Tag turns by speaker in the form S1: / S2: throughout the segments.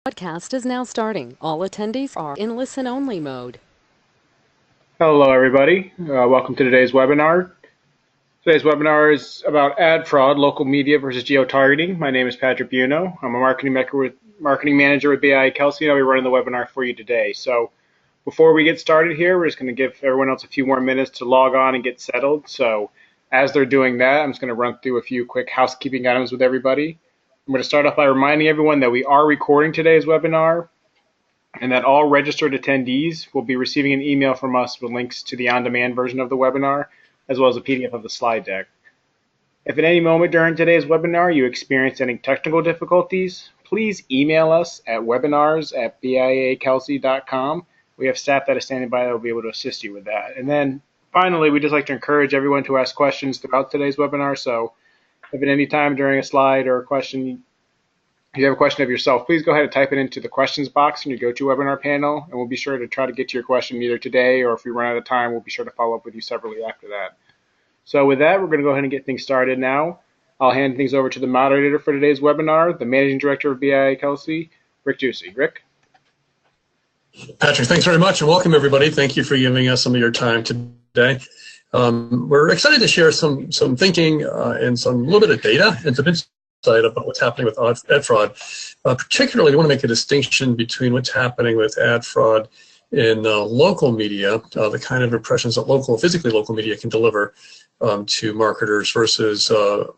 S1: Podcast is now starting. All attendees are in listen-only mode.
S2: Hello, everybody. Welcome to today's webinar. Today's webinar is about ad fraud, local media versus geotargeting. My name is Patrick Buno. I'm a marketing manager with BIA Kelsey, and I'll be running the webinar for you today. So before we get started here, we're just going to give everyone else a few more minutes to log on and get settled. So as they're doing that, I'm just going to run through a few quick housekeeping items with everybody. I'm going to start off by reminding everyone that we are recording today's webinar, and that all registered attendees will be receiving an email from us with links to the on-demand version of the webinar, as well as a PDF of the slide deck. If at any moment during today's webinar you experience any technical difficulties, please email us at webinars@biakelsey.com. We have staff that is standing by that will be able to assist you with that. And then finally, we'd just like to encourage everyone to ask questions throughout today's webinar. So if at any time during a slide or a question if you have a question of yourself, please go ahead and type it into the questions box in your GoToWebinar panel, and we'll be sure to try to get to your question either today, or if we run out of time, we'll be sure to follow up with you separately after that. So with that, we're going to go ahead and get things started now. I'll hand things over to the moderator for today's webinar, the Managing Director of BIA Kelsey, Rick Ducey. Rick?
S3: Patrick, thanks very much, and welcome everybody. Thank you for giving us some of your time today. We're excited to share some thinking and a little bit of data and some insight about what's happening with ad fraud. Particularly, we want to make a distinction between what's happening with ad fraud in local media, the kind of impressions that physically local media can deliver to marketers versus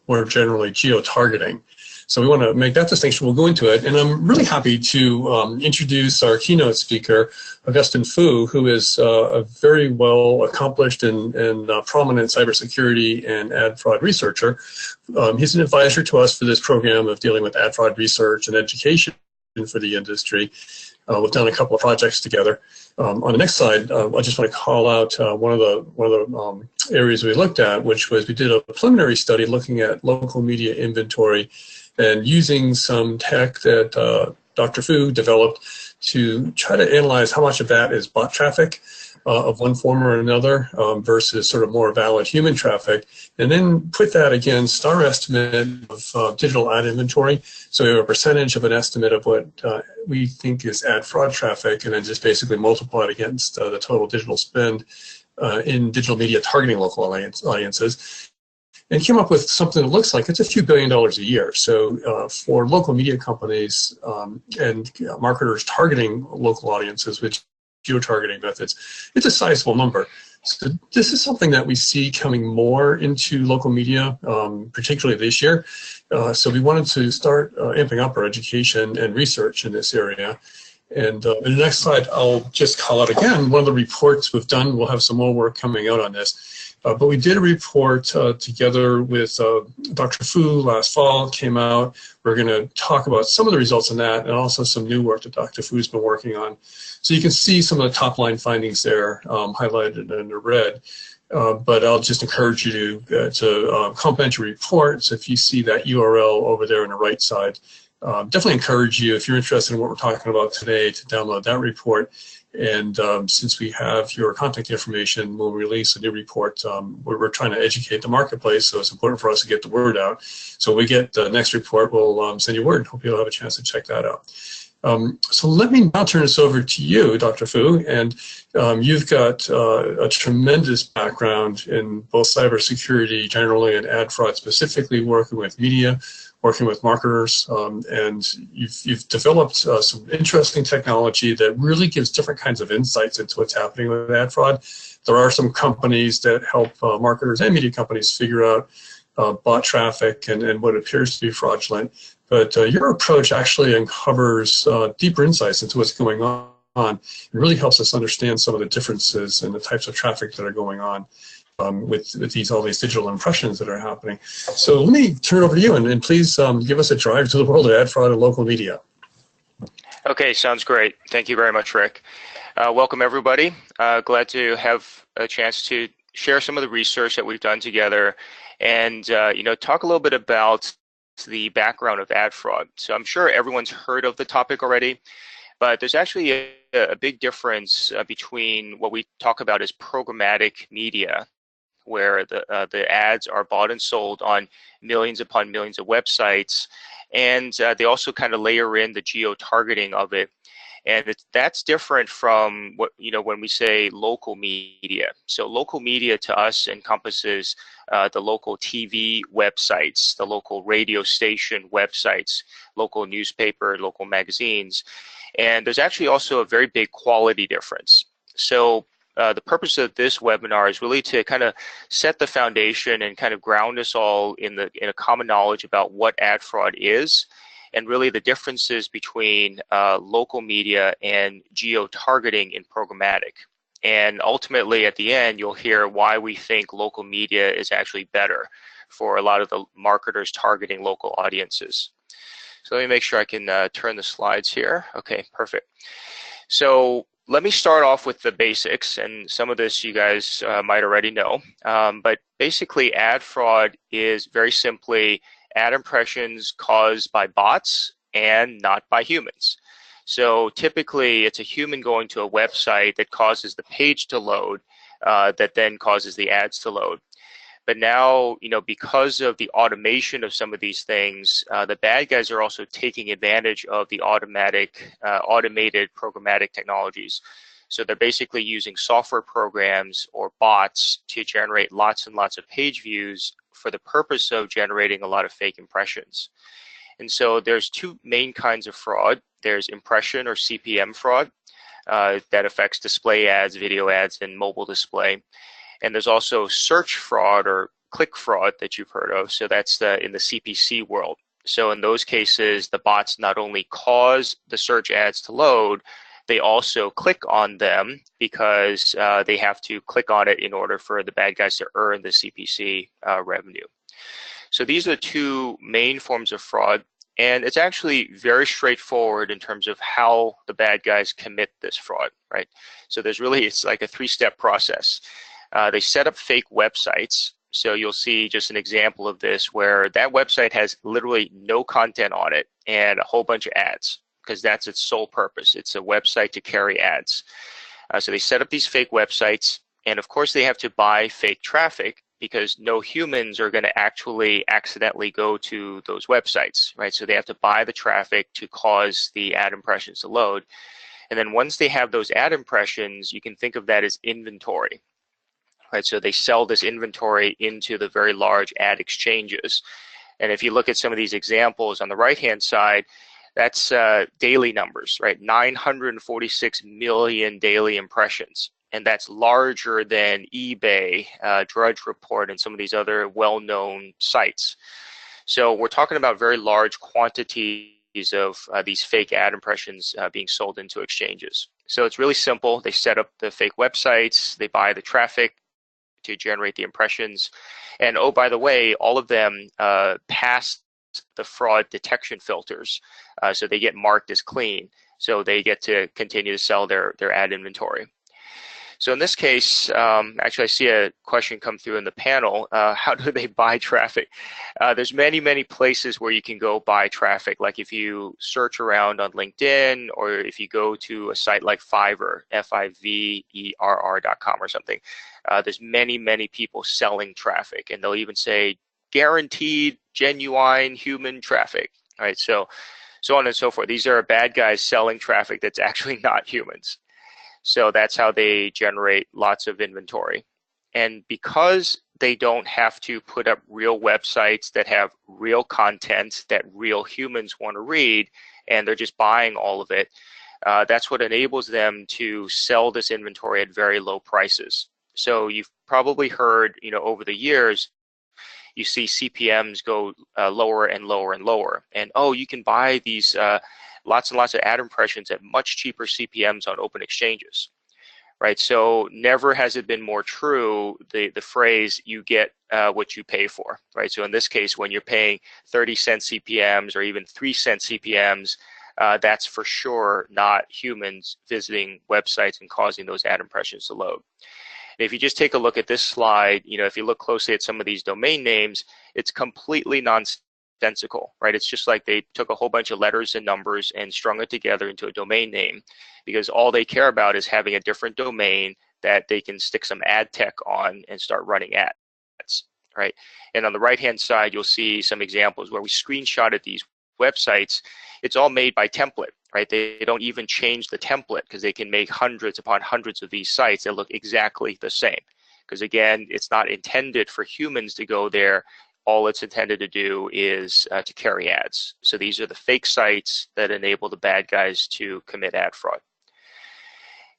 S3: more generally geotargeting. So we want to make that distinction. We'll go into it. And I'm really happy to introduce our keynote speaker, Augustin Fu, who is a very well accomplished and prominent cybersecurity and ad fraud researcher. He's an advisor to us for this program of dealing with ad fraud research and education for the industry. We've done a couple of projects together. On the next slide, I just want to call out one of the areas we looked at, which was we did a preliminary study looking at local media inventory and using some tech that Dr. Fu developed to try to analyze how much of that is bot traffic of one form or another versus sort of more valid human traffic, and then put that against our estimate of digital ad inventory. So we have a percentage of an estimate of what we think is ad fraud traffic, and then just basically multiply it against the total digital spend in digital media targeting local audiences. And came up with something that looks like it's a few $1 billion a year. So for local media companies and marketers targeting local audiences with geotargeting methods, it's a sizable number. So this is something that we see coming more into local media, particularly this year. So we wanted to start amping up our education and research in this area. And in the next slide, I'll just call out again one of the reports we've done. We'll have some more work coming out on this. But we did a report together with Dr. Fu last fall, came out. We're going to talk about some of the results in that and also some new work that Dr. Fu's been working on. So you can see some of the top line findings there highlighted in the red. But I'll just encourage you to comment your reports if you see that URL over there on the right side. Definitely encourage you, if you're interested in what we're talking about today, to download that report. And since we have your contact information, we'll release a new report. We're trying to educate the marketplace, so it's important for us to get the word out. So when we get the next report, we'll send you word. Hope you'll have a chance to check that out. So let me now turn this over to you, Dr. Fu, and you've got a tremendous background in both cybersecurity generally and ad fraud specifically, working with media, working with marketers, and you've developed some interesting technology that really gives different kinds of insights into what's happening with ad fraud. There are some companies that help marketers and media companies figure out bot traffic and what appears to be fraudulent. But your approach actually uncovers deeper insights into what's going on. It really helps us understand some of the differences in the types of traffic that are going on with all these digital impressions that are happening. So let me turn it over to you, and please give us a drive to the world of ad fraud and local media.
S4: Okay, sounds great. Thank you very much, Rick. Welcome, everybody. Glad to have a chance to share some of the research that we've done together and talk a little bit about the background of ad fraud. So I'm sure everyone's heard of the topic already, but there's actually a big difference between what we talk about as programmatic media, where the ads are bought and sold on millions upon millions of websites, and they also kind of layer in the geo-targeting of it. And that's different from what, when we say local media. So local media to us encompasses the local TV websites, the local radio station websites, local newspaper, local magazines. And there's actually also a very big quality difference. So the purpose of this webinar is really to kind of set the foundation and kind of ground us all in a common knowledge about what ad fraud is, and really the differences between local media and geo-targeting in programmatic. And ultimately, at the end, you'll hear why we think local media is actually better for a lot of the marketers targeting local audiences. So let me make sure I can turn the slides here. Okay, perfect. So let me start off with the basics, and some of this you guys might already know. But basically, ad fraud is very simply ad impressions caused by bots and not by humans. So typically, it's a human going to a website that causes the page to load, that then causes the ads to load. But now, because of the automation of some of these things, the bad guys are also taking advantage of the automated programmatic technologies. So they're basically using software programs or bots to generate lots and lots of page views for the purpose of generating a lot of fake impressions. And so there's two main kinds of fraud. There's impression or CPM fraud that affects display ads, video ads, and mobile display. And there's also search fraud or click fraud that you've heard of. So that's in the CPC world. So in those cases, the bots not only cause the search ads to load, they also click on them because they have to click on it in order for the bad guys to earn the CPC revenue. So these are the two main forms of fraud. And it's actually very straightforward in terms of how the bad guys commit this fraud, right? So it's like a three-step process. They set up fake websites. So you'll see just an example of this where that website has literally no content on it and a whole bunch of ads, because that's its sole purpose. It's a website to carry ads. So they set up these fake websites, and of course they have to buy fake traffic because no humans are going to actually accidentally go to those websites, right? So they have to buy the traffic to cause the ad impressions to load. And then once they have those ad impressions, you can think of that as inventory, right? So they sell this inventory into the very large ad exchanges. And if you look at some of these examples on the right-hand side, that's daily numbers, right? 946 million daily impressions. And that's larger than eBay, Drudge Report, and some of these other well-known sites. So we're talking about very large quantities of these fake ad impressions being sold into exchanges. So it's really simple. They set up the fake websites, they buy the traffic to generate the impressions. And oh, by the way, all of them pass the fraud detection filters. So they get marked as clean. So they get to continue to sell their ad inventory. So in this case, actually I see a question come through in the panel. How do they buy traffic? There's many, many places where you can go buy traffic. Like if you search around on LinkedIn, or if you go to a site like Fiverr, Fiverr.com or something, there's many, many people selling traffic, and they'll even say guaranteed, genuine human traffic. All right, so on and so forth. These are bad guys selling traffic that's actually not humans. So that's how they generate lots of inventory. And because they don't have to put up real websites that have real content that real humans want to read, and they're just buying all of it, that's what enables them to sell this inventory at very low prices. So you've probably heard, over the years, you see CPMs go lower and lower and lower. And oh, you can buy these lots and lots of ad impressions at much cheaper CPMs on open exchanges, right? So never has it been more true, the phrase, you get what you pay for, right? So in this case, when you're paying 30-cent CPMs or even 3-cent CPMs, that's for sure not humans visiting websites and causing those ad impressions to load. And if you just take a look at this slide, if you look closely at some of these domain names, it's completely nonsensical, right? It's just like they took a whole bunch of letters and numbers and strung it together into a domain name, because all they care about is having a different domain that they can stick some ad tech on and start running ads, right? And on the right-hand side, you'll see some examples where we screenshotted these websites, it's all made by template, right? They don't even change the template because they can make hundreds upon hundreds of these sites that look exactly the same. Because again, it's not intended for humans to go there. All it's intended to do is to carry ads. So these are the fake sites that enable the bad guys to commit ad fraud.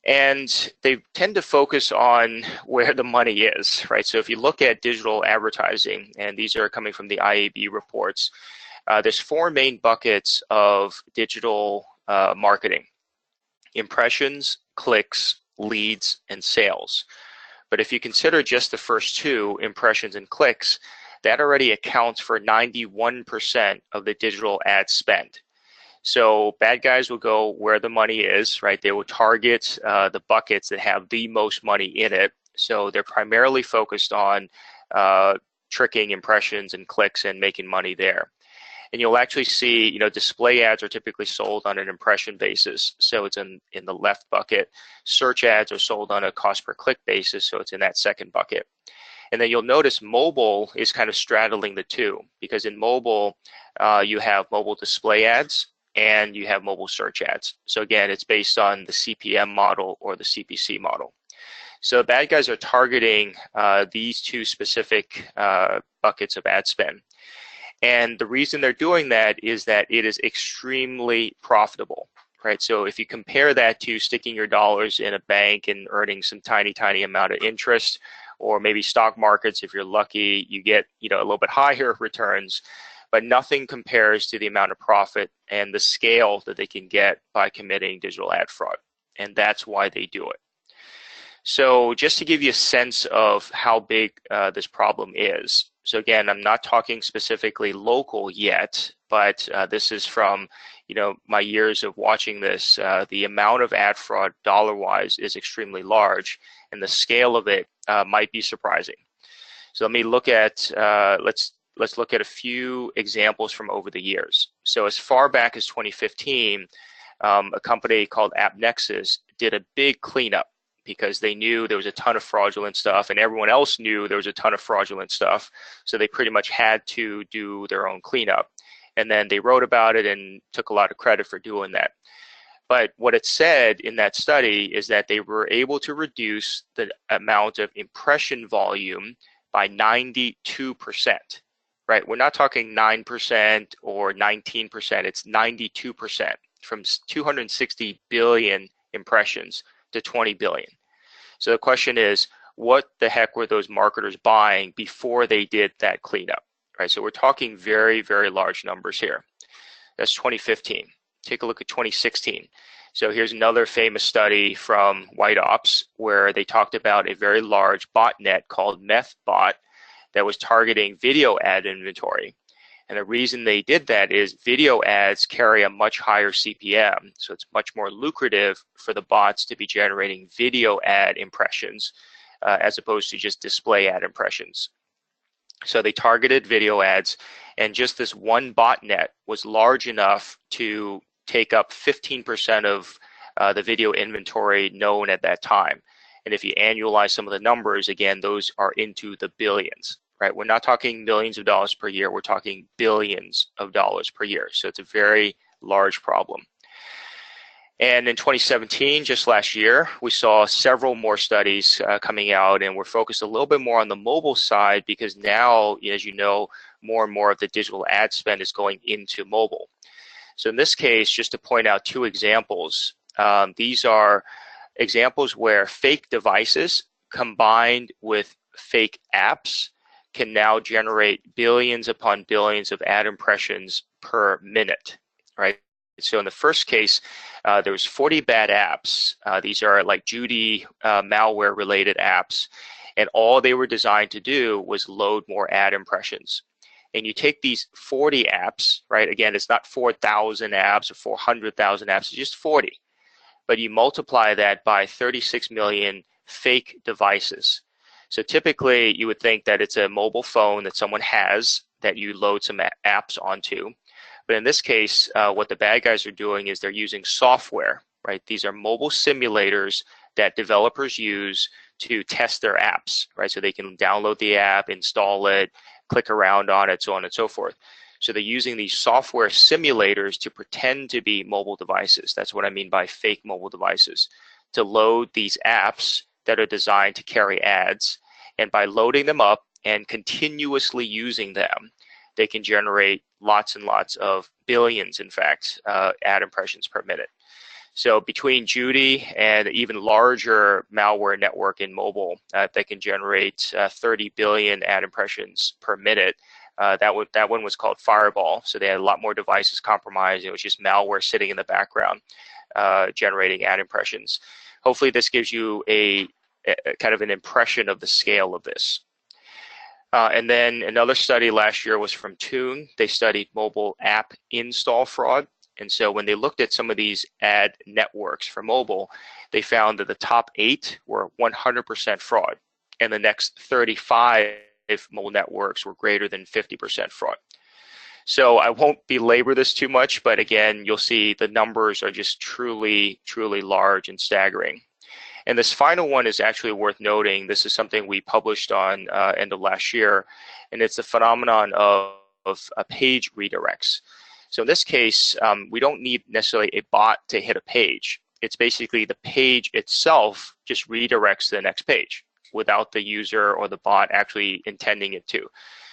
S4: And they tend to focus on where the money is, right? So if you look at digital advertising, and these are coming from the IAB reports, there's four main buckets of digital marketing: impressions, clicks, leads, and sales. But if you consider just the first two, impressions and clicks, that already accounts for 91% of the digital ad spend. So bad guys will go where the money is, right? They will target the buckets that have the most money in it. So they're primarily focused on tricking impressions and clicks and making money there. And you'll actually see, display ads are typically sold on an impression basis. So it's in the left bucket. Search ads are sold on a cost per click basis. So it's in that second bucket. And then you'll notice mobile is kind of straddling the two, because in mobile, you have mobile display ads and you have mobile search ads. So again, it's based on the CPM model or the CPC model. So bad guys are targeting these two specific buckets of ad spend. And the reason they're doing that is that it is extremely profitable, right? So if you compare that to sticking your dollars in a bank and earning some tiny, tiny amount of interest, or maybe stock markets, if you're lucky, you get a little bit higher returns, but nothing compares to the amount of profit and the scale that they can get by committing digital ad fraud. And that's why they do it. So just to give you a sense of how big this problem is. So again, I'm not talking specifically local yet, but this is from my years of watching this. The amount of ad fraud dollar-wise is extremely large, and the scale of it might be surprising. So let me look at let's look at a few examples from over the years. So as far back as 2015, a company called AppNexus did a big cleanup, because they knew there was a ton of fraudulent stuff and everyone else knew there was a ton of fraudulent stuff. So they pretty much had to do their own cleanup. And then they wrote about it and took a lot of credit for doing that. But what it said in that study is that they were able to reduce the amount of impression volume by 92%, right? We're not talking 9% or 19%, it's 92%, from 260 billion impressions to 20 billion. So the question is, what the heck were those marketers buying before they did that cleanup, right? So we're talking very, very large numbers here. That's 2015. Take a look at 2016. So here's another famous study from White Ops where they talked about a very large botnet called MethBot that was targeting video ad inventory. And the reason they did that is video ads carry a much higher CPM, so it's much more lucrative for the bots to be generating video ad impressions as opposed to just display ad impressions. So they targeted video ads, and just this one botnet was large enough to take up 15% of the video inventory known at that time. And if you annualize some of the numbers, again, those are into the billions. Right, we're not talking millions of dollars per year, we're talking billions of dollars per year. So it's a very large problem. And in 2017, just last year, we saw several more studies coming out, and we're focused a little bit more on the mobile side because now, as you know, more and more of the digital ad spend is going into mobile. So in this case, just to point out two examples, these are examples where fake devices combined with fake apps can now generate billions upon billions of ad impressions per minute, right? So in the first case, there was 40 bad apps. These are like Judy malware related apps. And all they were designed to do was load more ad impressions. And you take these 40 apps, right? Again, it's not 4,000 apps or 400,000 apps, it's just 40. But you multiply that by 36 million fake devices. So typically you would think that it's a mobile phone that someone has that you load some apps onto. But in this case, what the bad guys are doing is they're using software, right? These are mobile simulators that developers use to test their apps, right? So they can download the app, install it, click around on it, so on and so forth. So they're using these software simulators to pretend to be mobile devices. That's what I mean by fake mobile devices, to load these apps that are designed to carry ads. And by loading them up and continuously using them, they can generate lots and lots of billions, in fact, ad impressions per minute. So between Judy and even larger malware network in mobile, they can generate 30 billion ad impressions per minute. That one was called Fireball. So they had a lot more devices compromised. It was just malware sitting in the background generating ad impressions. Hopefully this gives you a kind of an impression of the scale of this. And then another study last year was from Tune. They studied mobile app install fraud. And so when they looked at some of these ad networks for mobile, they found that the top 8 were 100% fraud, and the next 35 mobile networks were greater than 50% fraud. So I won't belabor this too much, but again, you'll see the numbers are just truly, truly large and staggering. And this final one is actually worth noting. This is something we published on end of last year, and it's the phenomenon of page redirects. So in this case, we don't need necessarily a bot to hit a page. It's basically the page itself just redirects to the next page without the user or the bot actually intending it to.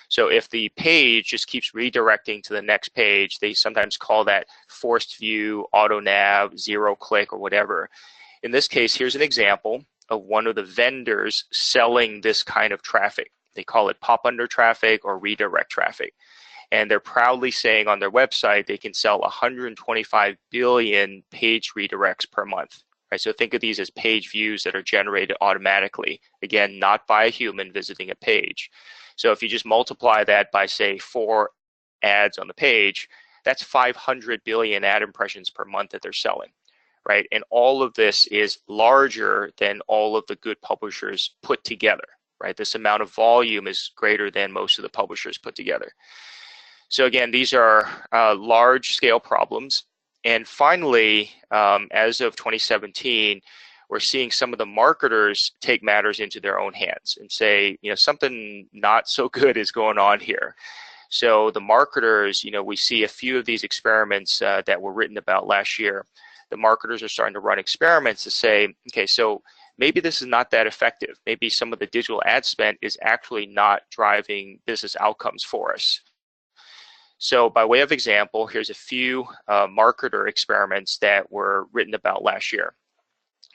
S4: So if the page just keeps redirecting to the next page, they sometimes call that forced view, auto nav, zero click, or whatever. In this case, here's an example of one of the vendors selling this kind of traffic. They call it pop under traffic or redirect traffic. And they're proudly saying on their website they can sell 125 billion page redirects per month. Right? So think of these as page views that are generated automatically. Again, not by a human visiting a page. So if you just multiply that by, say, 4 ads on the page, that's 500 billion ad impressions per month that they're selling. Right? And all of this is larger than all of the good publishers put together. Right? This amount of volume is greater than most of the publishers put together. So again, these are large-scale problems. And finally, as of 2017, we're seeing some of the marketers take matters into their own hands and say, something not so good is going on here. So the marketers, we see a few of these experiments that were written about last year. The marketers are starting to run experiments to say, okay, so maybe this is not that effective. Maybe some of the digital ad spend is actually not driving business outcomes for us. So by way of example, here's a few marketer experiments that were written about last year.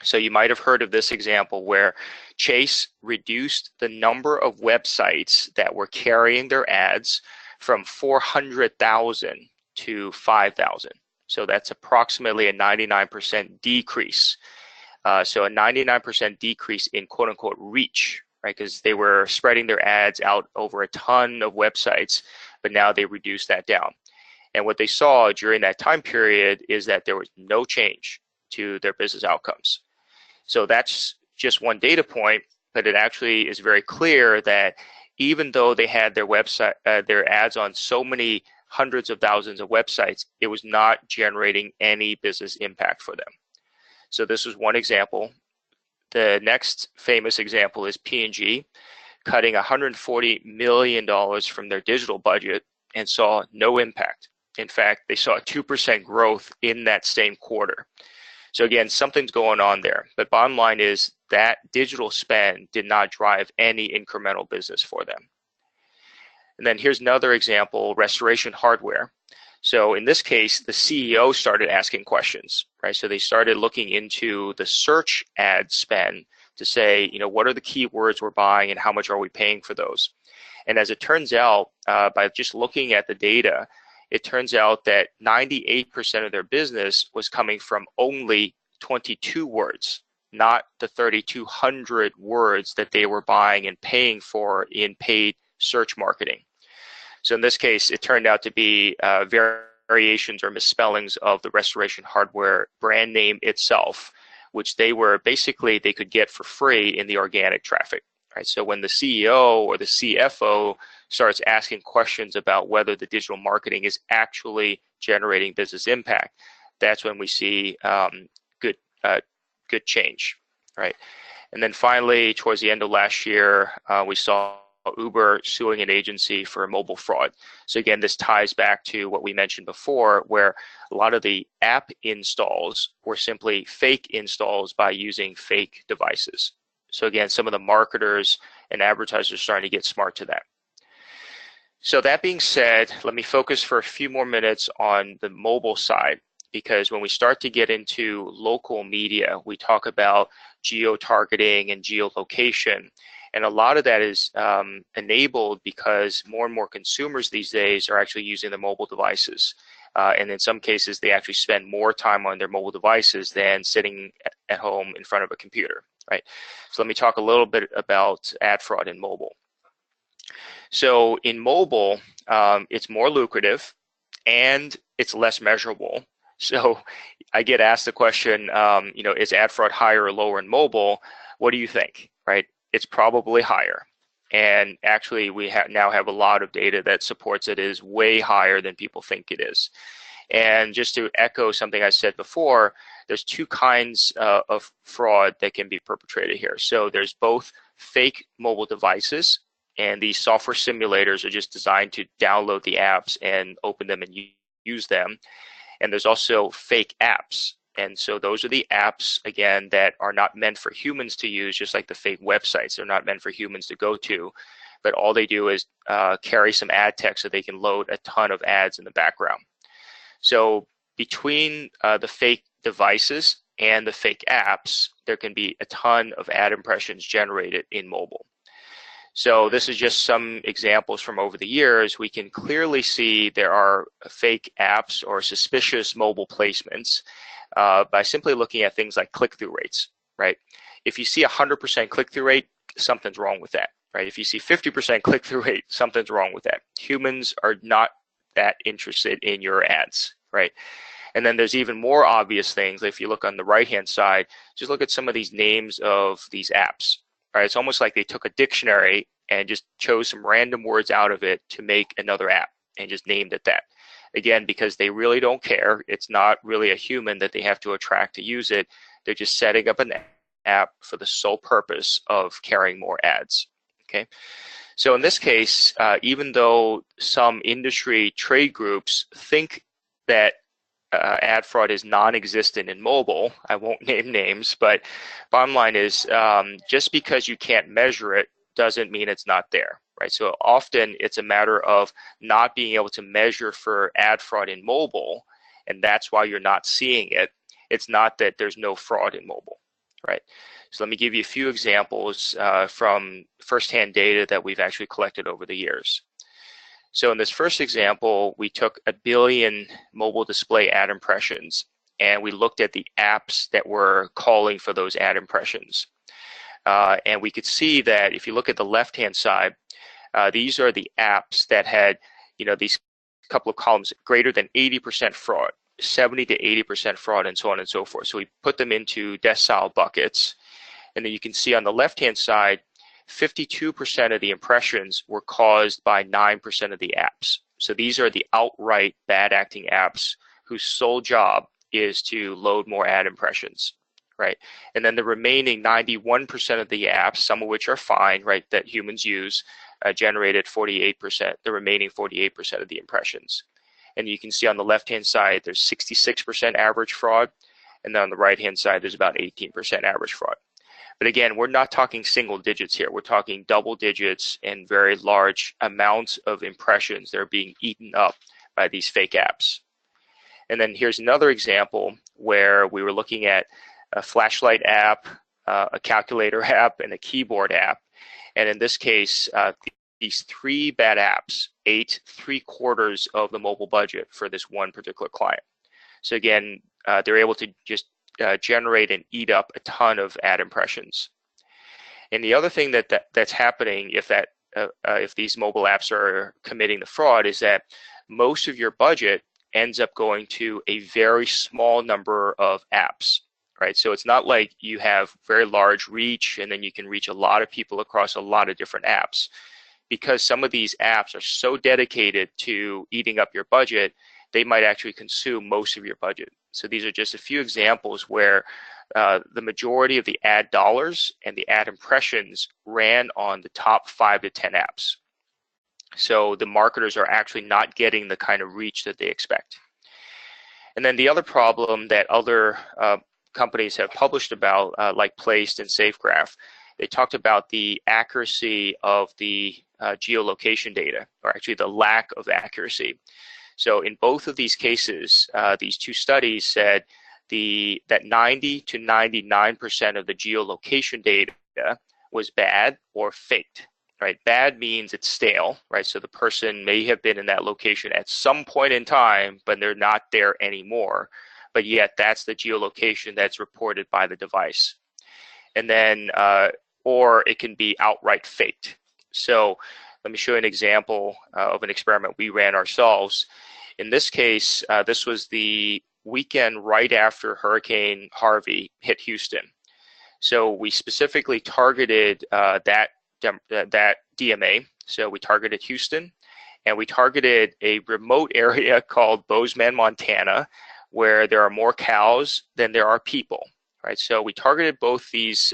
S4: So you might have heard of this example where Chase reduced the number of websites that were carrying their ads from 400,000 to 5,000. So that's approximately a 99% decrease. So a 99% decrease in quote unquote reach, right? Because they were spreading their ads out over a ton of websites, but now they reduced that down. And what they saw during that time period is that there was no change to their business outcomes. So that's just one data point, but it actually is very clear that even though they had their website, their ads on so many hundreds of thousands of websites, it was not generating any business impact for them. So this is one example. The next famous example is P&G, cutting $140 million from their digital budget and saw no impact. In fact, they saw a 2% growth in that same quarter. So again, something's going on there. But bottom line is that digital spend did not drive any incremental business for them. And then here's another example, Restoration Hardware. So in this case, the CEO started asking questions, right? So they started looking into the search ad spend to say, what are the keywords we're buying and how much are we paying for those? And as it turns out, by just looking at the data, it turns out that 98% of their business was coming from only 22 words, not the 3,200 words that they were buying and paying for in paid search marketing. So in this case, it turned out to be variations or misspellings of the Restoration Hardware brand name itself, which they could get for free in the organic traffic. Right? So when the CEO or the CFO starts asking questions about whether the digital marketing is actually generating business impact, that's when we see good change, right? And then finally, towards the end of last year, we saw Uber suing an agency for mobile fraud. So again, this ties back to what we mentioned before, where a lot of the app installs were simply fake installs by using fake devices. So again, some of the marketers and advertisers are starting to get smart to that. So that being said, let me focus for a few more minutes on the mobile side, because when we start to get into local media, we talk about geotargeting and geolocation. And a lot of that is enabled because more and more consumers these days are actually using their mobile devices. And in some cases, they actually spend more time on their mobile devices than sitting at home in front of a computer, right? So let me talk a little bit about ad fraud in mobile. So in mobile, it's more lucrative and it's less measurable. So I get asked the question, is ad fraud higher or lower in mobile? What do you think, right? It's probably higher. And actually, we now have a lot of data that supports it is way higher than people think it is. And just to echo something I said before, there's two kinds of fraud that can be perpetrated here. So there's both fake mobile devices, and these software simulators are just designed to download the apps and open them and use them. And there's also fake apps. And so those are the apps, again, that are not meant for humans to use, just like the fake websites. They're not meant for humans to go to, but all they do is carry some ad text so they can load a ton of ads in the background. So between the fake devices and the fake apps, there can be a ton of ad impressions generated in mobile. So this is just some examples from over the years. We can clearly see there are fake apps or suspicious mobile placements by simply looking at things like click-through rates, right? If you see 100% click-through rate, something's wrong with that, right? If you see 50% click-through rate, something's wrong with that. Humans are not that interested in your ads, right? And then there's even more obvious things. If you look on the right-hand side, just look at some of these names of these apps. Right, it's almost like they took a dictionary and just chose some random words out of it to make another app and just named it that. Again, because they really don't care. It's not really a human that they have to attract to use it. They're just setting up an app for the sole purpose of carrying more ads. Okay, so in this case, even though some industry trade groups think that ad fraud is non-existent in mobile, I won't name names, but bottom line is just because you can't measure it doesn't mean it's not there, right? So often it's a matter of not being able to measure for ad fraud in mobile, and that's why you're not seeing it. It's not that there's no fraud in mobile, right? So let me give you a few examples from firsthand data that we've actually collected over the years. So in this first example, we took 1 billion mobile display ad impressions, and we looked at the apps that were calling for those ad impressions. And we could see that if you look at the left-hand side, these are the apps that had, these couple of columns, greater than 80% fraud, 70 to 80% fraud, and so on and so forth. So we put them into decile buckets. And then you can see on the left-hand side, 52% of the impressions were caused by 9% of the apps. So these are the outright bad acting apps whose sole job is to load more ad impressions, right? And then the remaining 91% of the apps, some of which are fine, right, that humans use, generated 48%, the remaining 48% of the impressions. And you can see on the left-hand side, there's 66% average fraud. And then on the right-hand side, there's about 18% average fraud. But again, we're not talking single digits here. We're talking double digits and very large amounts of impressions that are being eaten up by these fake apps. And then here's another example where we were looking at a flashlight app, a calculator app, and a keyboard app. And in this case, these three bad apps ate 3/4 of the mobile budget for this one particular client. So again, they're able to just generate and eat up a ton of ad impressions. And the other thing that's happening if these mobile apps are committing the fraud is that most of your budget ends up going to a very small number of apps, right? So it's not like you have very large reach and then you can reach a lot of people across a lot of different apps. Because some of these apps are so dedicated to eating up your budget, they might actually consume most of your budget. So these are just a few examples where the majority of the ad dollars and the ad impressions ran on the top 5 to 10 apps. So the marketers are actually not getting the kind of reach that they expect. And then the other problem that other companies have published about, like Placed and SafeGraph, they talked about the accuracy of the geolocation data, or actually the lack of accuracy. So in both of these cases, these two studies said that 90 to 99% of the geolocation data was bad or faked. Right? Bad means it's stale, right? So the person may have been in that location at some point in time, but they're not there anymore. But yet that's the geolocation that's reported by the device. And then, or it can be outright faked. So let me show you an example of an experiment we ran ourselves. In this case, this was the weekend right after Hurricane Harvey hit Houston. So we specifically targeted that DMA. So we targeted Houston, and we targeted a remote area called Bozeman, Montana, where there are more cows than there are people, right? So we targeted both these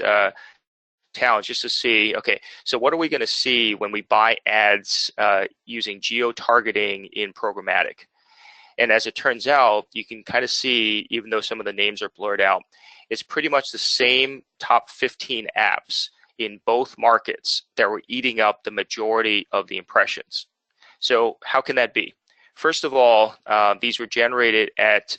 S4: towns just to see, okay, so what are we going to see when we buy ads using geotargeting in programmatic? And as it turns out, you can kind of see, even though some of the names are blurred out, it's pretty much the same top 15 apps in both markets that were eating up the majority of the impressions. So how can that be? First of all, these were generated at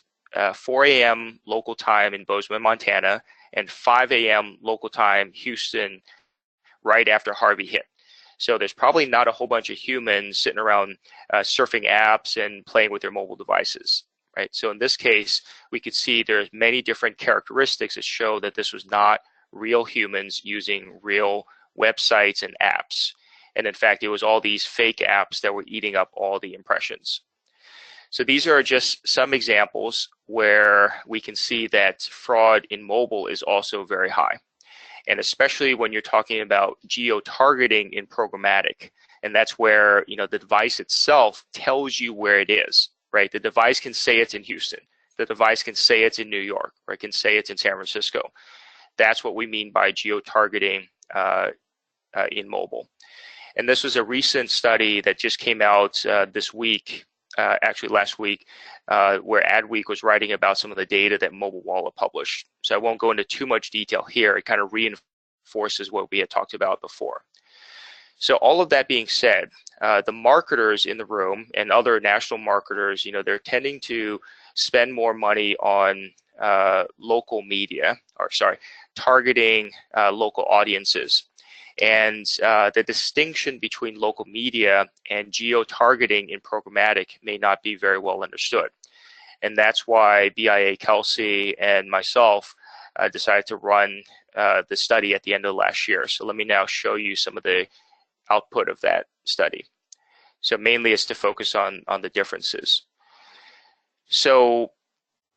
S4: 4 a.m. local time in Bozeman, Montana, and 5 a.m. local time Houston right after Harvey hit. So there's probably not a whole bunch of humans sitting around surfing apps and playing with their mobile devices, right? So in this case, we could see there's many different characteristics that show that this was not real humans using real websites and apps. And in fact, it was all these fake apps that were eating up all the impressions. So these are just some examples where we can see that fraud in mobile is also very high. And especially when you're talking about geo-targeting in programmatic. And that's where, you know, the device itself tells you where it is, right? The device can say it's in Houston. The device can say it's in New York, or it can say it's in San Francisco. That's what we mean by geo-targeting in mobile. And this was a recent study that just came out this week, actually last week, where Adweek was writing about some of the data that Mobile Wallet published. So I won't go into too much detail here. It kind of reinforces what we had talked about before. So all of that being said, the marketers in the room and other national marketers, you know, they're tending to spend more money on local media, or sorry, targeting local audiences. And the distinction between local media and geo-targeting in programmatic may not be very well understood. And that's why BIA Kelsey and myself decided to run the study at the end of last year. So let me now show you some of the output of that study. So mainly it's to focus on the differences. So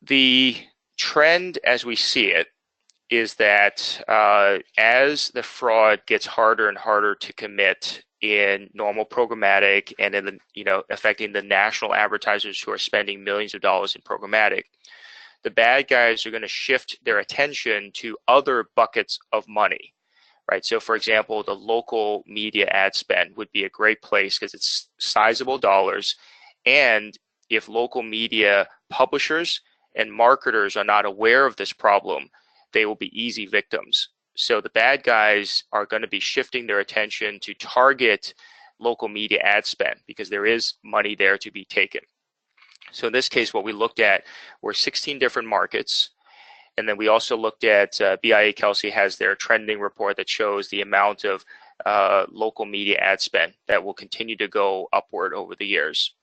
S4: the trend as we see it is that as the fraud gets harder and harder to commit in normal programmatic and in the, you know, affecting the national advertisers who are spending millions of dollars in programmatic, the bad guys are going to shift their attention to other buckets of money, right? So for example, the local media ad spend would be a great place because it's sizable dollars. And if local media publishers and marketers are not aware of this problem, they will be easy victims. So the bad guys are going to be shifting their attention to target local media ad spend because there is money there to be taken. So in this case, what we looked at were 16 different markets. And then we also looked at, BIA Kelsey has their trending report that shows the amount of local media ad spend that will continue to go upward over the years.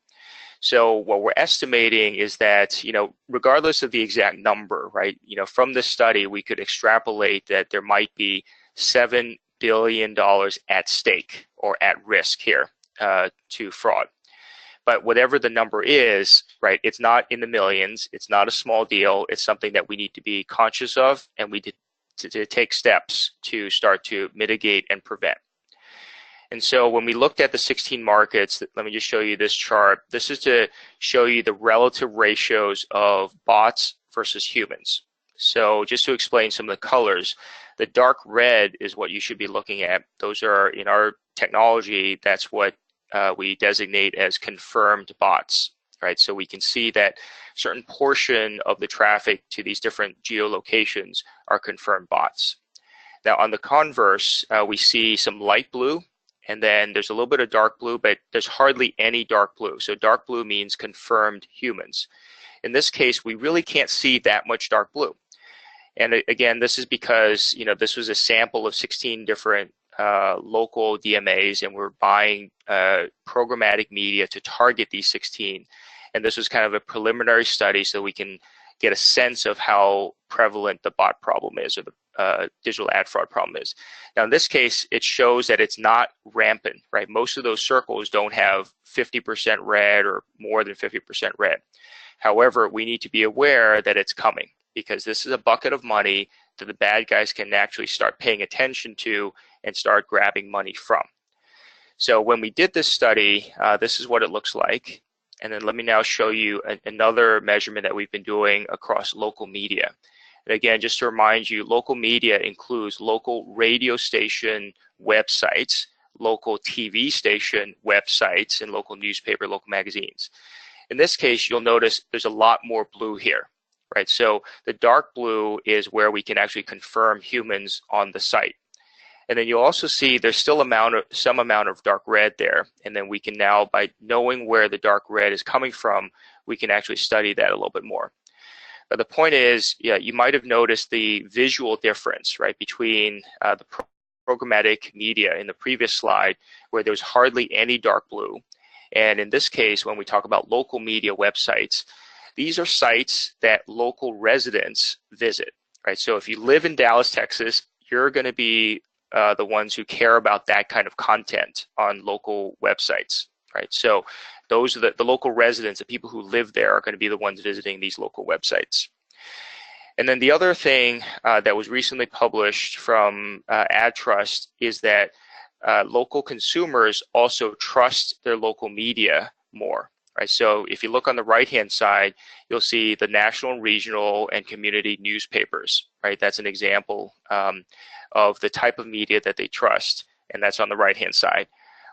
S4: So what we're estimating is that, you know, regardless of the exact number, right, you know, from this study, we could extrapolate that there might be $7 billion at stake or at risk here to fraud. But whatever the number is, right, it's not in the millions, it's not a small deal, it's something that we need to be conscious of, and we need to take steps to start to mitigate and prevent. And so when we looked at the 16 markets, let me just show you this chart. This is to show you the relative ratios of bots versus humans. So just to explain some of the colors, the dark red is what you should be looking at. Those are, in our technology, that's what we designate as confirmed bots, right? So we can see that certain portion of the traffic to these different geolocations are confirmed bots. Now on the converse, we see some light blue, and then there's a little bit of dark blue, but there's hardly any dark blue. So dark blue means confirmed humans. In this case, we really can't see that much dark blue. And again, this is because, you know, this was a sample of 16 different local DMAs, and we're buying programmatic media to target these 16. And this was kind of a preliminary study so we can get a sense of how prevalent the bot problem is, or the digital ad fraud problem is. Now, in this case, it shows that it's not rampant, right? Most of those circles don't have 50% red or more than 50% red. However, we need to be aware that it's coming, because this is a bucket of money that the bad guys can actually start paying attention to and start grabbing money from. So when we did this study, this is what it looks like. And then let me now show you another measurement that we've been doing across local media. And again, just to remind you, local media includes local radio station websites, local TV station websites, and local newspaper, local magazines. In this case, you'll notice there's a lot more blue here, right? So the dark blue is where we can actually confirm humans on the site. And then you'll also see there's still some amount of dark red there. And then we can now, by knowing where the dark red is coming from, we can actually study that a little bit more. But the point is, yeah, you might have noticed the visual difference, right, between the programmatic media in the previous slide, where there was hardly any dark blue. And in this case, when we talk about local media websites, these are sites that local residents visit, right? So if you live in Dallas, Texas, you're going to be the ones who care about that kind of content on local websites, right? So those are the local residents, the people who live there, are going to be the ones visiting these local websites. And then the other thing that was recently published from AdTrust is that local consumers also trust their local media more, right? So if you look on the right-hand side, you'll see the national, regional, and community newspapers, right? That's an example of the type of media that they trust, and that's on the right-hand side.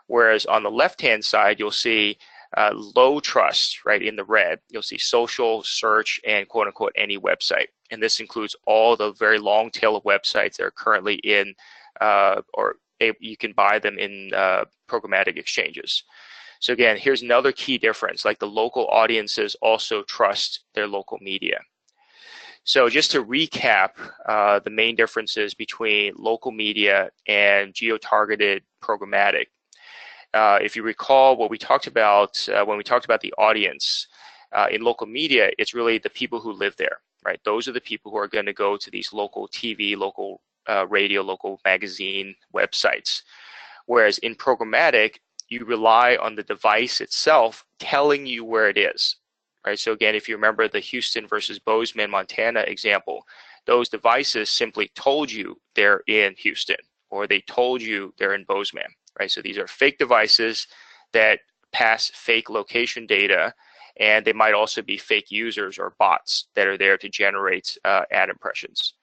S4: Whereas on the left-hand side, you'll see low trust, right, in the red. You'll see social, search, and quote-unquote any website. And this includes all the very long tail of websites that are currently in, or you can buy them in programmatic exchanges. So again, here's another key difference, like the local audiences also trust their local media. So just to recap the main differences between local media and geo-targeted programmatic. If you recall what we talked about when we talked about the audience, in local media, it's really the people who live there, right? Those are the people who are going to go to these local TV, local radio, local magazine websites. Whereas in programmatic, you rely on the device itself telling you where it is. Right, so again, if you remember the Houston versus Bozeman, Montana example, those devices simply told you they're in Houston, or they told you they're in Bozeman, right? So these are fake devices that pass fake location data, and they might also be fake users or bots that are there to generate ad impressions.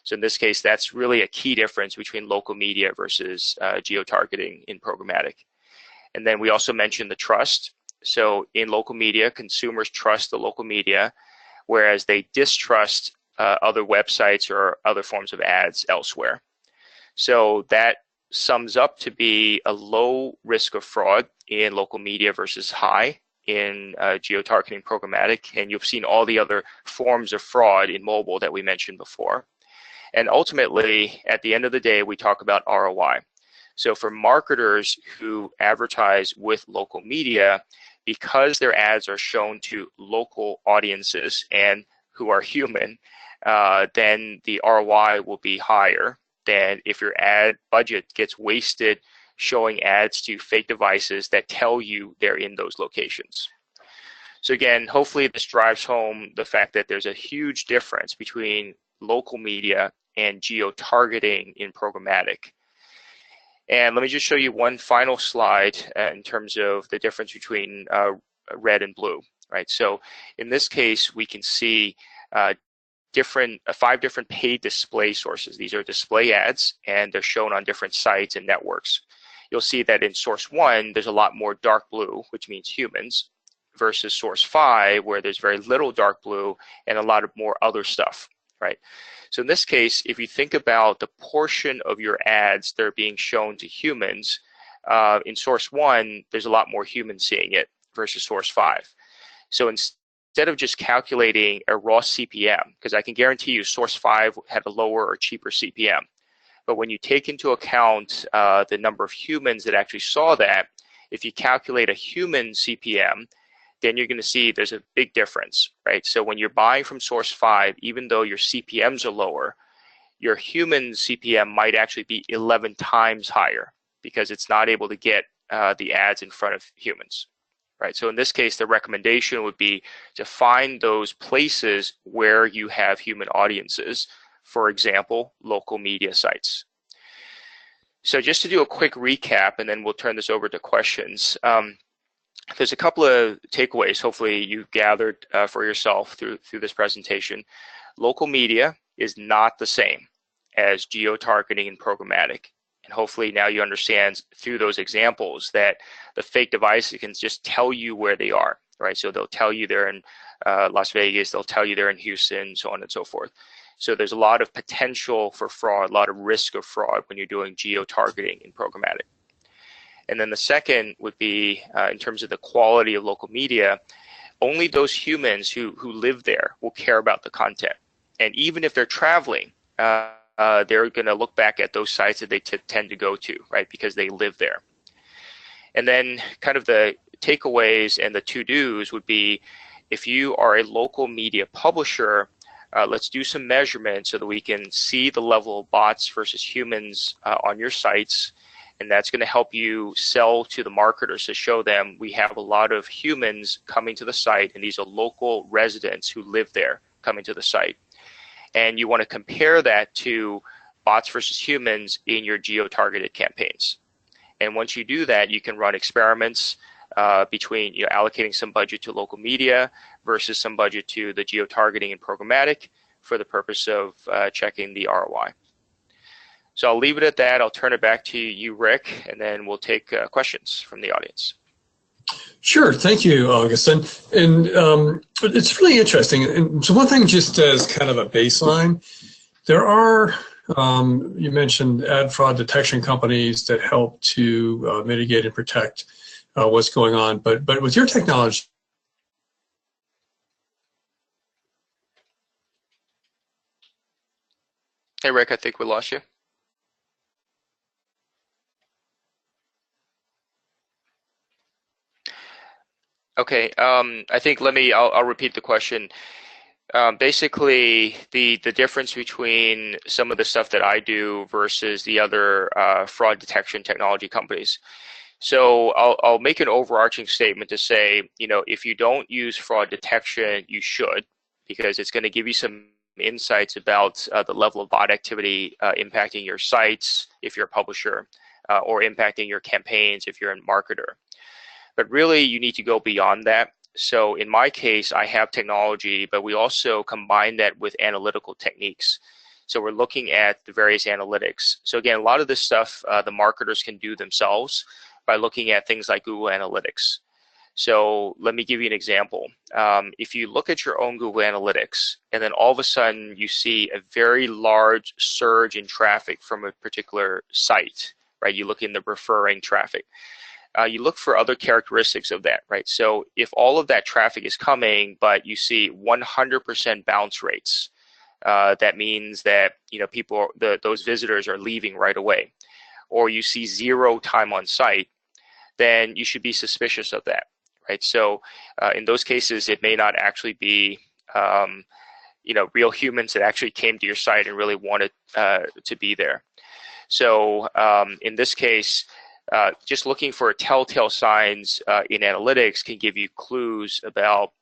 S4: So in this case, that's really a key difference between local media versus geo-targeting in programmatic. And then we also mentioned the trust. So in local media, consumers trust the local media, whereas they distrust other websites or other forms of ads elsewhere. So that sums up to be a low risk of fraud in local media versus high in geo-targeting programmatic. And you've seen all the other forms of fraud in mobile that we mentioned before. And ultimately, at the end of the day, we talk about ROI. So for marketers who advertise with local media, because their ads are shown to local audiences and who are human, then the ROI will be higher than if your ad budget gets wasted showing ads to fake devices that tell you they're in those locations. So again, hopefully this drives home the fact that there's a huge difference between local media and geo-targeting in programmatic. And let me just show you one final slide in terms of the difference between red and blue, right? So in this case, we can see five different paid display sources. These are display ads, and they're shown on different sites and networks. You'll see that in source 1, there's a lot more dark blue, which means humans, versus source 5, where there's very little dark blue and a lot of more other stuff, right? So in this case, if you think about the portion of your ads that are being shown to humans, in source 1, there's a lot more humans seeing it versus source 5. So instead of just calculating a raw CPM, because I can guarantee you source 5 had a lower or cheaper CPM, but when you take into account the number of humans that actually saw that, if you calculate a human CPM, then you're going to see there's a big difference, right? So when you're buying from source 5, even though your CPMs are lower, your human CPM might actually be 11 times higher because it's not able to get the ads in front of humans. Right, so in this case, the recommendation would be to find those places where you have human audiences, for example, local media sites. So just to do a quick recap, and then we'll turn this over to questions. There's a couple of takeaways, hopefully you gathered for yourself through this presentation. Local media is not the same as geotargeting and programmatic. And hopefully now you understand through those examples that the fake device can just tell you where they are, right? So they'll tell you they're in Las Vegas, they'll tell you they're in Houston, so on and so forth. So there's a lot of potential for fraud, a lot of risk of fraud when you're doing geo-targeting and programmatic. And then the second would be in terms of the quality of local media, only those humans who live there will care about the content. And even if they're traveling, they're going to look back at those sites that they tend to go to, right, because they live there. And then kind of the takeaways and the to-dos would be, if you are a local media publisher, let's do some measurements so that we can see the level of bots versus humans on your sites. And that's going to help you sell to the marketers to show them we have a lot of humans coming to the site, and these are local residents who live there coming to the site. And you want to compare that to bots versus humans in your geo-targeted campaigns. And once you do that, you can run experiments between allocating some budget to local media versus some budget to the geo-targeting and programmatic for the purpose of checking the ROI. So I'll leave it at that. I'll turn it back to you, Rick, and then we'll take questions from the audience.
S3: Sure, thank you, Augustin. And it's really interesting. And so one thing, just as kind of a baseline, there are, you mentioned ad fraud detection companies that help to mitigate and protect what's going on. But with your technology,
S4: Hey, Rick, I think we lost you. Okay, I think I'll repeat the question. Basically, the difference between some of the stuff that I do versus the other fraud detection technology companies. So I'll make an overarching statement to say, if you don't use fraud detection, you should, because it's going to give you some insights about the level of bot activity impacting your sites if you're a publisher, or impacting your campaigns if you're a marketer. But really, you need to go beyond that. So in my case, I have technology, but we also combine that with analytical techniques. So we're looking at the various analytics. So again, a lot of this stuff the marketers can do themselves by looking at things like Google Analytics. So let me give you an example. If you look at your own Google Analytics, and then all of a sudden you see a very large surge in traffic from a particular site, right? You look in the referring traffic. You look for other characteristics of that, right? So if all of that traffic is coming, but you see 100% bounce rates, that means that those visitors are leaving right away, or you see 0 time on site, then you should be suspicious of that, right? So in those cases, it may not actually be real humans that actually came to your site and really wanted to be there. So in this case, just looking for telltale signs in analytics can give you clues about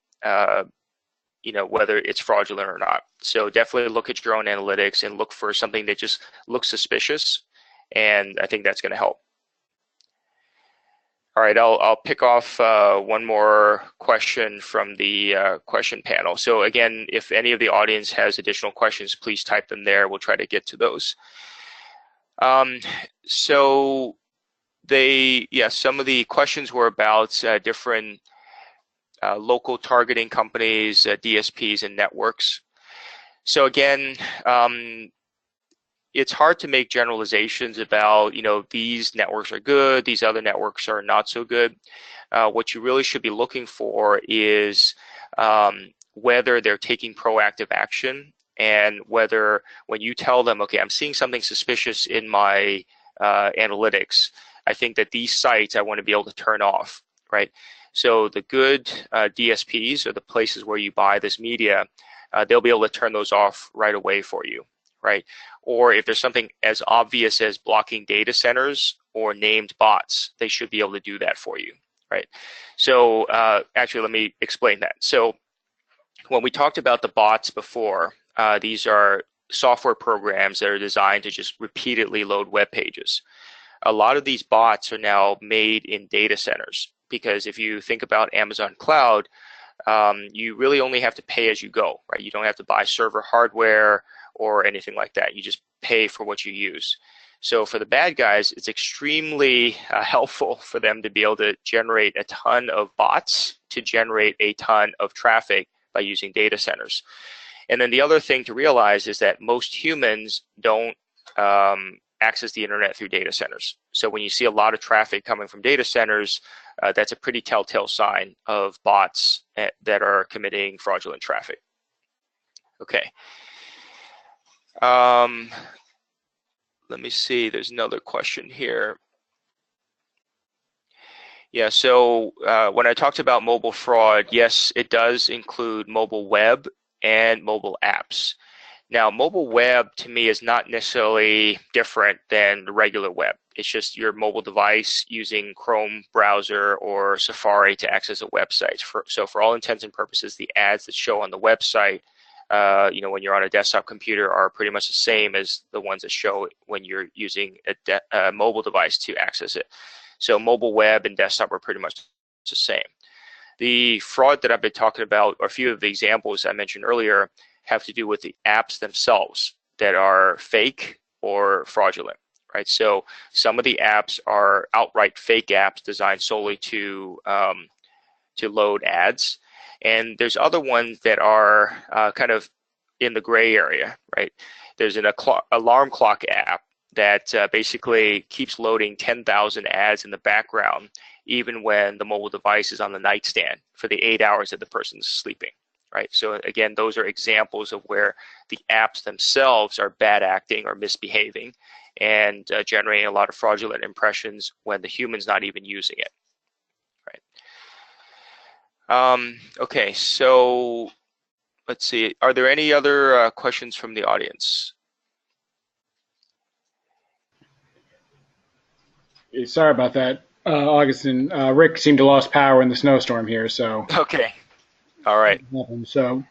S4: whether it's fraudulent or not. So definitely look at your own analytics and look for something that just looks suspicious, and I think that's going to help. All right, I'll pick off one more question from the question panel. So again, if any of the audience has additional questions, please type them there. We'll try to get to those. So some of the questions were about different local targeting companies, DSPs, and networks. So again, it's hard to make generalizations about, these networks are good, these other networks are not so good. What you really should be looking for is whether they're taking proactive action, and whether when you tell them, okay, I'm seeing something suspicious in my analytics, I think that these sites I want to be able to turn off, right? So the good DSPs, or the places where you buy this media, they'll be able to turn those off right away for you, right? Or if there's something as obvious as blocking data centers or named bots, they should be able to do that for you, right? So actually, let me explain that. So when we talked about the bots before, these are software programs that are designed to just repeatedly load web pages. A lot of these bots are now made in data centers, because if you think about Amazon Cloud, you really only have to pay as you go, right? You don't have to buy server hardware or anything like that. You just pay for what you use. So for the bad guys, it's extremely helpful for them to be able to generate a ton of bots to generate a ton of traffic by using data centers. And then the other thing to realize is that most humans don't access the internet through data centers. So when you see a lot of traffic coming from data centers, that's a pretty telltale sign of bots that are committing fraudulent traffic. Okay. Let me see, there's another question here. Yeah, so when I talked about mobile fraud, yes, it does include mobile web and mobile apps. Now, mobile web to me is not necessarily different than the regular web. It's just your mobile device using Chrome browser or Safari to access a website. So for all intents and purposes, the ads that show on the website, when you're on a desktop computer, are pretty much the same as the ones that show when you're using a mobile device to access it. So mobile web and desktop are pretty much the same. The fraud that I've been talking about, or a few of the examples I mentioned earlier, have to do with the apps themselves that are fake or fraudulent, right? So some of the apps are outright fake apps designed solely to load ads. And there's other ones that are kind of in the gray area, right? There's an alarm clock app that basically keeps loading 10,000 ads in the background, even when the mobile device is on the nightstand for the 8 hours that the person's sleeping, right? So again, those are examples of where the apps themselves are bad acting or misbehaving and generating a lot of fraudulent impressions when the human's not even using it, right? Okay, so let's see. Are there any other questions from the audience?
S2: Sorry about that, Augustine. Rick seemed to lost power in the snowstorm here, so.
S4: Okay. All right.
S2: So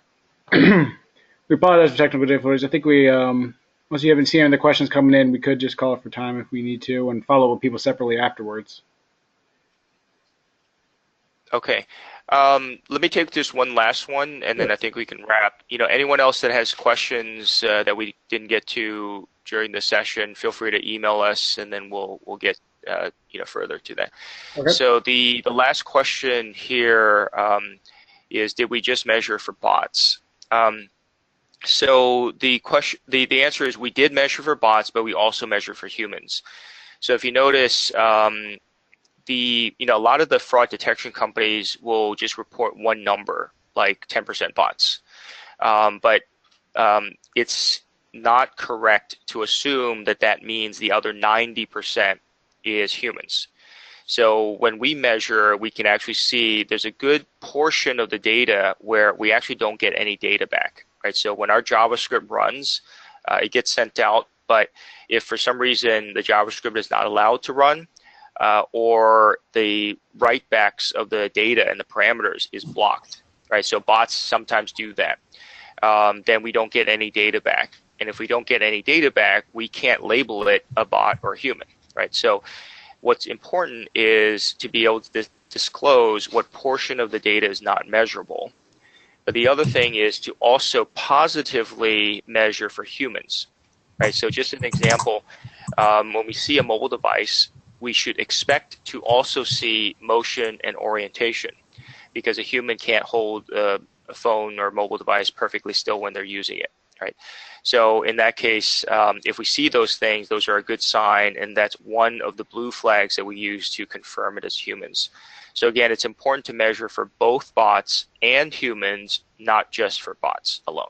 S2: we apologize for technical difficulties. I think we, once you haven't seen any of the questions coming in, we could just call it for time if we need to and follow up with people separately afterwards.
S4: Okay. Let me take just one last one, and then I think we can wrap. Anyone else that has questions that we didn't get to during the session, feel free to email us, and then we'll get further to that. Okay. So the last question here is, did we just measure for bots? So the answer is we did measure for bots, but we also measure for humans. So if you notice, a lot of the fraud detection companies will just report one number, like 10% bots. But it's not correct to assume that means the other 90% is humans. So when we measure, we can actually see there's a good portion of the data where we actually don't get any data back, right? So when our JavaScript runs, it gets sent out, but if for some reason the JavaScript is not allowed to run, or the writebacks of the data and the parameters is blocked, right? So bots sometimes do that. Then we don't get any data back. And if we don't get any data back, we can't label it a bot or human, right? So what's important is to be able to disclose what portion of the data is not measurable. But the other thing is to also positively measure for humans, right? So just an example, when we see a mobile device, we should expect to also see motion and orientation, because a human can't hold a phone or mobile device perfectly still when they're using it, right? So in that case, if we see those things, those are a good sign, and that's one of the blue flags that we use to confirm it as humans. So again, it's important to measure for both bots and humans, not just for bots alone.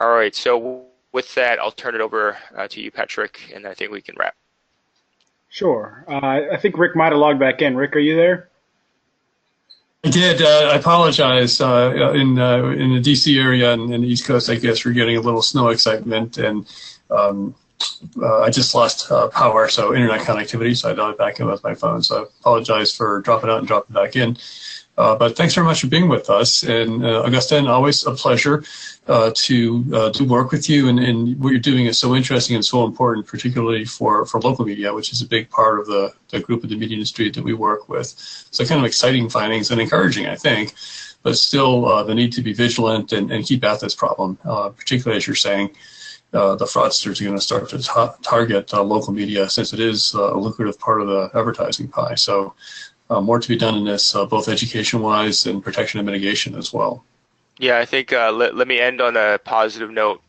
S4: All right, so with that, I'll turn it over to you, Patrick, and I think we can wrap.
S2: Sure. I think Rick might have logged back in. Rick, are you there?
S3: I did. I apologize. In the DC area and in the East Coast, I guess we're getting a little snow excitement, and I just lost power, so internet connectivity, so I dialed back in with my phone. So I apologize for dropping out and dropping back in. But thanks very much for being with us. And Augustine, always a pleasure to work with you. And what you're doing is so interesting and so important, particularly for local media, which is a big part of the group of the media industry that we work with. So kind of exciting findings and encouraging, I think, but still the need to be vigilant and keep at this problem, particularly as you're saying, the fraudsters are going to start to target local media, since it is a lucrative part of the advertising pie. So more to be done in this, both education-wise and protection and mitigation as well.
S4: Yeah, I think let me end on a positive note.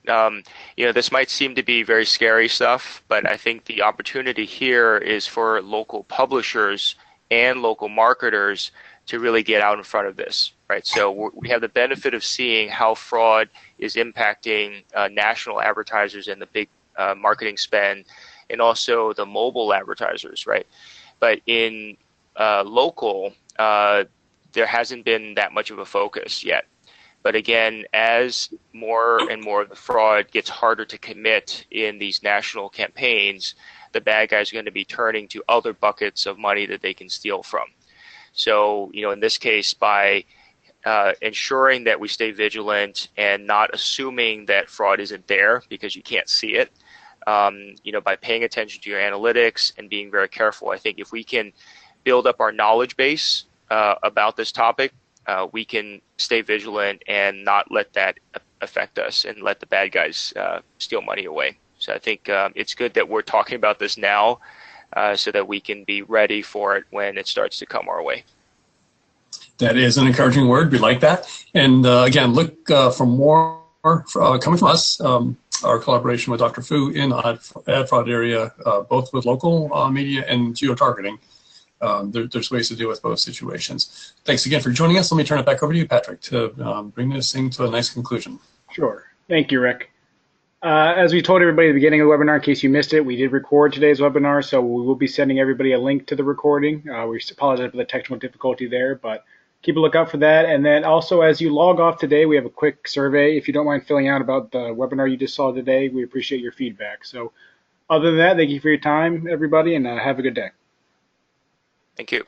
S4: This might seem to be very scary stuff, but I think the opportunity here is for local publishers and local marketers to really get out in front of this, right? So we have the benefit of seeing how fraud is impacting national advertisers and the big marketing spend, and also the mobile advertisers, right? But in local, there hasn't been that much of a focus yet. But again, as more and more of the fraud gets harder to commit in these national campaigns, the bad guys are going to be turning to other buckets of money that they can steal from. So, in this case, by ensuring that we stay vigilant and not assuming that fraud isn't there because you can't see it, by paying attention to your analytics and being very careful, I think if we can build up our knowledge base about this topic, we can stay vigilant and not let that affect us and let the bad guys steal money away. So I think it's good that we're talking about this now so that we can be ready for it when it starts to come our way.
S3: That is an encouraging word. We like that. And again, look for more coming from us, our collaboration with Dr. Fu in the ad fraud area, both with local media and geotargeting. There's ways to deal with both situations. Thanks again for joining us. Let me turn it back over to you, Patrick, to bring this thing to a nice conclusion.
S2: Sure. Thank you, Rick. As we told everybody at the beginning of the webinar, in case you missed it, we did record today's webinar, so we will be sending everybody a link to the recording. We apologize for the technical difficulty there, but keep a lookout for that. And then also, as you log off today, we have a quick survey. If you don't mind filling out about the webinar you just saw today, we appreciate your feedback. So other than that, thank you for your time, everybody, and have a good day.
S4: Thank you.